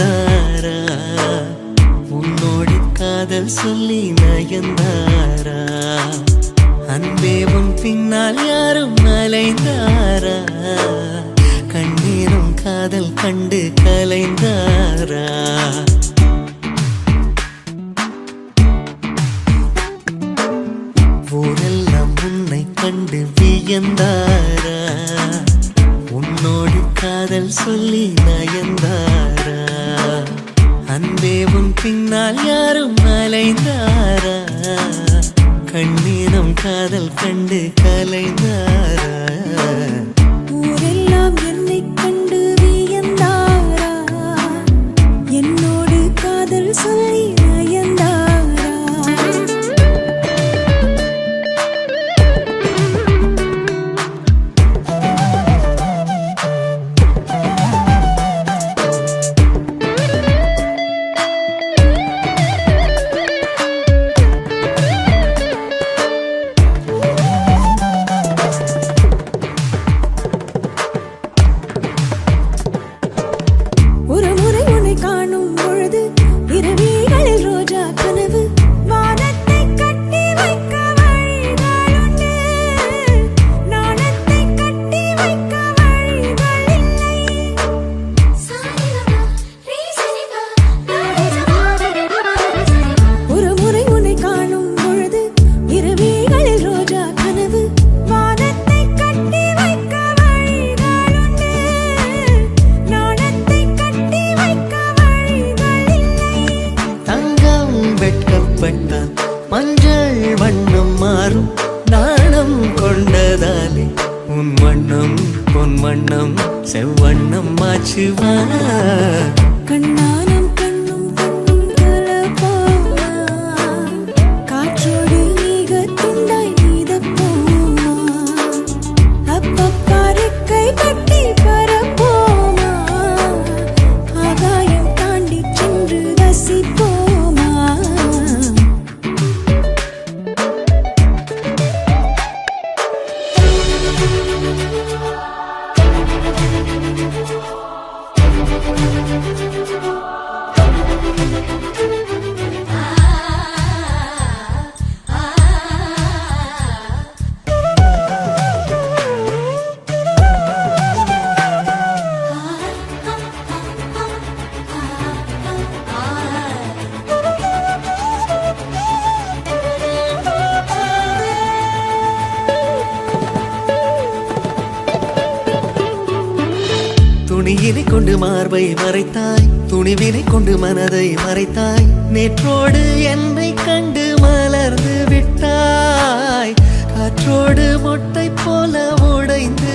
நயந்தாரா உன்னோடு காதல் சொல்லி நயந்தாரா அன்பே உன் பின்னால் யாரும் அலைந்தாரா கண்ணீரும் காதல் கண்டு கலைந்தாரா ஊரெல்லாம் உன்னை கண்டு வியந்தாரா உன்னோடு காதல் சொல்லி நயந்தாரா அன்பே உன் பின்னால் யாரும் அலைந்தாரா கண்ணீரம் காதல் கண்டு கலைந்தாரா ஊரெல்லாம் என்னை கண்டு வியந்தாரா என்னோடு காதல் சொல்லி நயந்தாரா மஞ்சள் வண்ணம் மாறும் நாணம் கொண்டதாலே உன் வண்ணம் பொன் வண்ணம் செவ்வண்ணம் மாச்சுவா கண்ணானம் கண்ணும் கண்ணும் கலப்பாமா காற்றோடு நீக துண்டாய் நீதப்போமா அப்பப்பாருக்கை கட்டி பரப்போமா ஆகாயம் தாண்டி சென்று ரசிப்போமா துணியினை கொண்டு மார்பை மறைத்தாய் துணிவினை கொண்டு மனதை மறைத்தாய் நேற்றோடு என்னை கண்டு மலர்ந்து விட்டாய் காற்றோடு மொட்டை போல உடைந்து